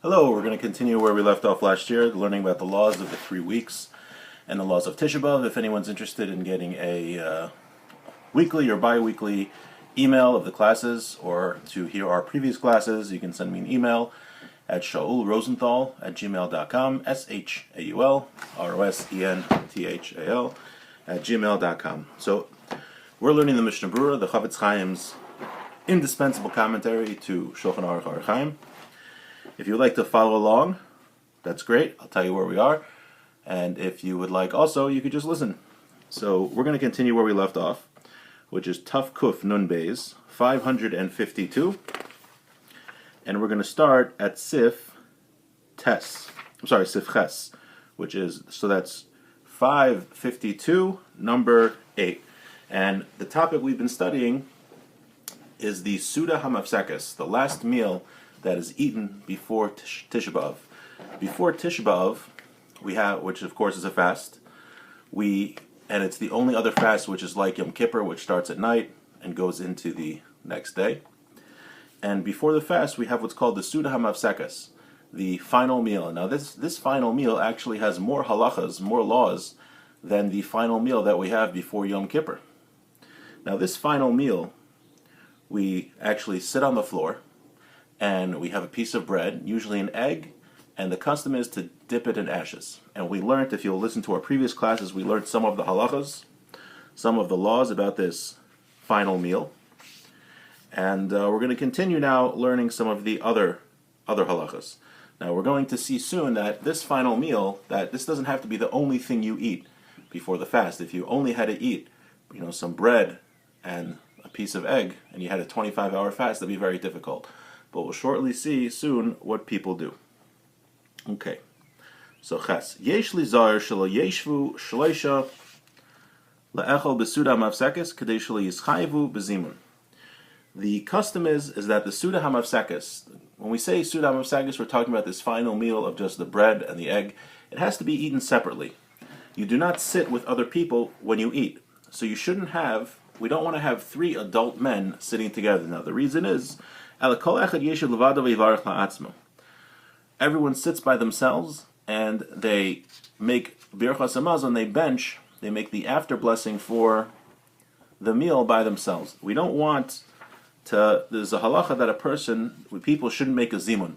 Hello, we're going to continue where we left off last year, learning about the laws of the 3 weeks and the laws of Tisha B'Av. If anyone's interested in getting a weekly or bi-weekly email of the classes or to hear our previous classes, you can send me an email at shaulrosenthal@gmail.com, ShaulRosenthal @gmail.com. So we're learning the Mishnah Berurah, the Chavetz Chaim's indispensable commentary to Shulchan Aruch Orach Chaim. If you would like to follow along, that's great. I'll tell you where we are. And if you would like also, you could just listen. So we're going to continue where we left off, which is Tuf Kuf Nun Beis, 552. And we're going to start at Sif Tes. Sif Ches, which is, so that's 552, number 8. And the topic we've been studying is the Suda HaMafsekes, the last meal that is eaten before Tisha B'Av. Before Tisha B'Av, we have, which of course is a fast, and it's the only other fast which is like Yom Kippur, which starts at night and goes into the next day. And before the fast, we have what's called the Suda HaMafsekes, the final meal. Now this final meal actually has more halachas, more laws, than the final meal that we have before Yom Kippur. Now this final meal, we actually sit on the floor, and we have a piece of bread, usually an egg, and the custom is to dip it in ashes. And we learned, if you'll listen to our previous classes, we learned some of the halachas, some of the laws about this final meal. And we're going to continue now learning some of the other halachas. Now we're going to see soon that this final meal, that this doesn't have to be the only thing you eat before the fast. If you only had to eat, some bread and a piece of egg, and you had a 25-hour fast, that'd be very difficult. But we'll shortly see soon what people do. Okay. So Ches. Yesh li zar shelo yeshvu shleisha le'echol besuda mafsekes kadei shelo yischayvu bezimun. The custom is that the Suda HaMafsekes, when we say Suda HaMafsekes, we're talking about this final meal of just the bread and the egg. It has to be eaten separately. You do not sit with other people when you eat. So we don't want to have 3 adult men sitting together. Now the reason is, everyone sits by themselves and they make birchas hamazon, they make the after blessing for the meal by themselves. We don't want to, there's a halacha that people shouldn't make a zimun.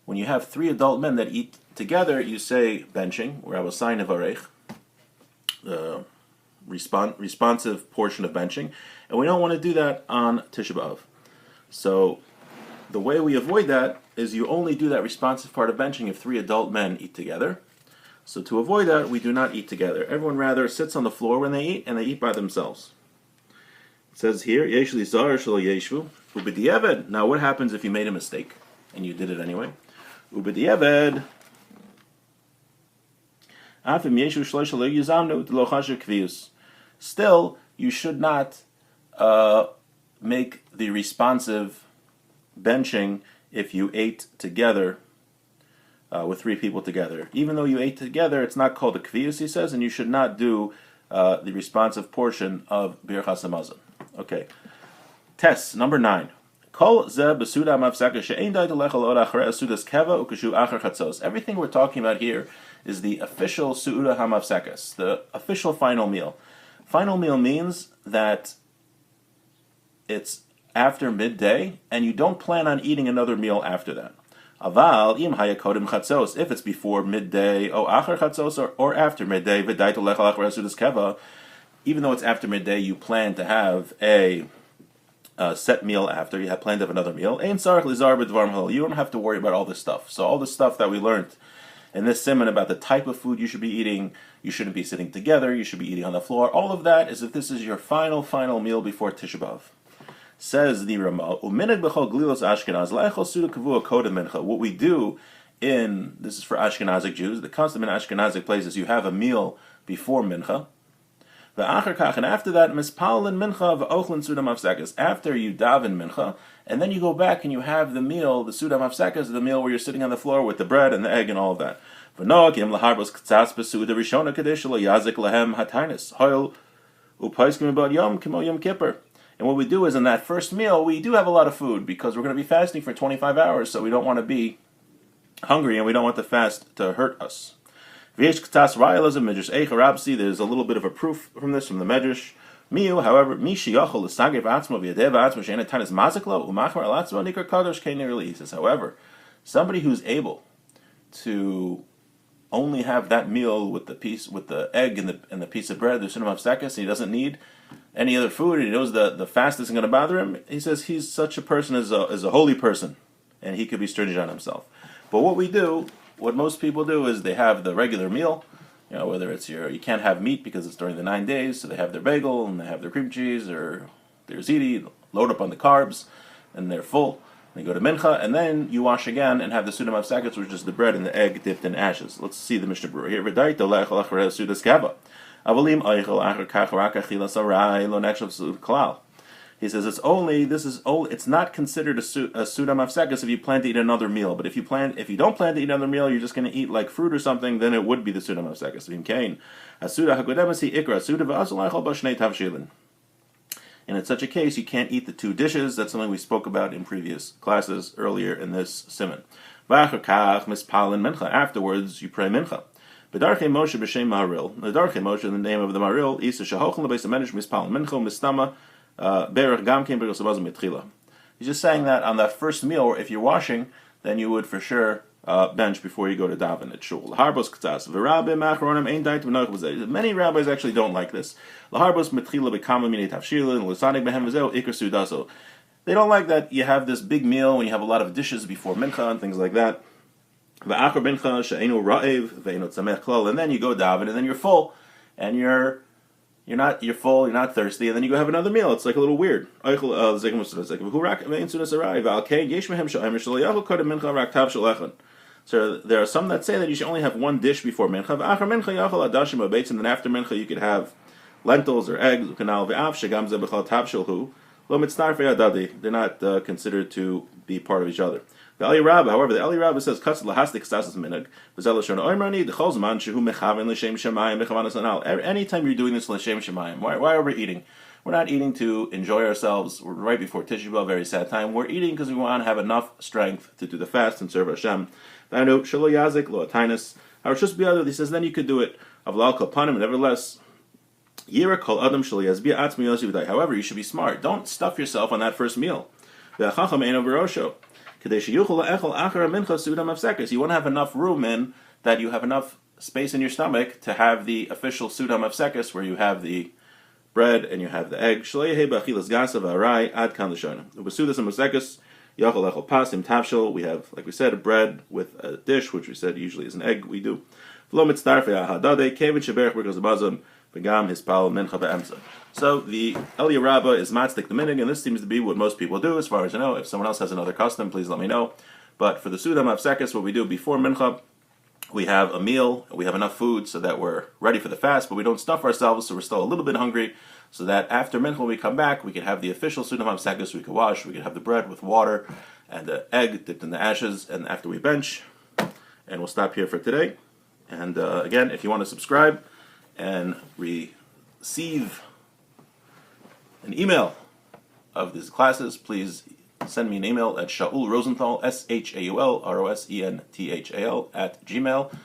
When you have 3 adult men that eat together, you say benching, where I will sign avarech, the responsive portion of benching, and we don't want to do that on Tisha B'Av. So the way we avoid that is you only do that responsive part of benching if 3 adult men eat together. So to avoid that, we do not eat together. Everyone rather sits on the floor when they eat, and they eat by themselves. It says here, Yesh li zar shelo yeshvu ubediavad. Now what happens if you made a mistake and you did it anyway? Ubediavad. Afim yeshu shleisha lo yizamnu lo chasher kvius. Still, you should not make the responsive benching if you ate together with 3 people together. Even though you ate together, it's not called a kvius, he says, and you should not do the responsive portion of birchas hamazon. Okay. Test number 9. Everything we're talking about here is the official Su'uda HaMafsekes, the official final meal. Final meal means that it's after midday, and you don't plan on eating another meal after that. Aval im hayakodim chatzos, if it's before midday, or achar chatzos, or after midday, v'daitu lechal achar sudas keva, even though it's after midday, you plan to have a set meal after, you have planned to have another meal. Ein sarach lizar b'dvar mahal, you don't have to worry about all this stuff. So all the stuff that we learned in this siman about the type of food you should be eating, you shouldn't be sitting together, you should be eating on the floor, all of that is if this is your final meal before Tisha B'Av. Says the Ramal, Uminag b'chol glilos Ashkenaz, la'echol suda kavua kodem mincha. What we do this is for Ashkenazic Jews, the custom in Ashkenazic places, you have a meal before mincha, v'achar kach, and after that, mispal and mincha v'ochlin suda mafsekes, after you daven mincha, and then you go back and you have the meal, the suda mafsekes, the meal where you're sitting on the floor with the bread and the egg and all of that. V'noakim laharbos k'tzas b'suda rishona kadesh lo yazik lahem hatainis, hoil upaiskim about yom kimo yom kippur. And what we do is in that first meal, we do have a lot of food because we're going to be fasting for 25 hours, so we don't want to be hungry and we don't want the fast to hurt us. There's a little bit of a proof from this from the Medrash. Miu, however, he says, however, somebody who's able to only have that meal with the egg and the piece of bread, the sunnah of sekes, and he doesn't need any other food, and he knows the fast isn't going to bother him. He says he's such a person as a holy person, and he could be stringent on himself. But what most people do is they have the regular meal. Whether it's you can't have meat because it's during the 9 days, so they have their bagel and they have their cream cheese or their ziti, load up on the carbs, and they're full. They go to mincha, and then you wash again and have the sudam of sakets, which is the bread and the egg dipped in ashes. Let's see the Mishnah Berurah here. He says it's not considered a sudam of sekes if you plan to eat another meal. But if you don't plan to eat another meal, you're just going to eat like fruit or something, then it would be the sudam of sekes. And in such a case, you can't eat the 2 dishes. That's something we spoke about in previous classes earlier in this siman. Afterwards, you pray mincha. B'darchei Moshe b'shem Maharil. The Darchei Moshe, in the name of the Maharil, Isa shahochen lebeis hamedrash mispal mincha mistama berach gamkein b'ros abazim mitchila. He's just saying that on that first meal, if you're washing, then you would for sure bench before you go to daven at shul. Laharbos k'tzas v'rabbi machronim ein dait v'noich b'zeh. Many rabbis actually don't like this. Laharbos mitchila b'kama minei tavshilin l'sanig behem v'zeh ikar sudaso. They don't like that you have this big meal when you have a lot of dishes before mincha and things like that. And then you go daven, and then you're full, and you're full, you're not thirsty, and then you go have another meal. It's like a little weird. So there are some that say that you should only have 1 dish before mincha, and then after mincha you could have lentils or eggs. They're not considered to be part of each other. The Eli Rabba, however, the Eli Rabba says, anytime you're doing this l'shem shemayim, why are we eating? We're not eating to enjoy ourselves. We're right before Tisha B'Av, very sad time. We're eating because we want to have enough strength to do the fast and serve Hashem. However, he says, then you could do it nevertheless. However, you should be smart. Don't stuff yourself on that first meal. You want to have enough room in that you have enough space in your stomach to have the official sudam of sekes, where you have the bread and you have the egg. We have, like we said, a bread with a dish, which we said usually is an egg. We do. So the Eliyah Rabbah is matzdik the minig, and this seems to be what most people do, as far as I know. If someone else has another custom, please let me know. But for the Sudam of Sekes, what we do before mincha, we have a meal, we have enough food so that we're ready for the fast, but we don't stuff ourselves, so we're still a little bit hungry, so that after mincha when we come back, we can have the official Sudam of Sekes, we can wash, we can have the bread with water, and the egg dipped in the ashes, and after we bench. And we'll stop here for today. And again, if you want to subscribe and receive an email of these classes, please send me an email at Shaul Rosenthal, ShaulRosenthal @gmail.com.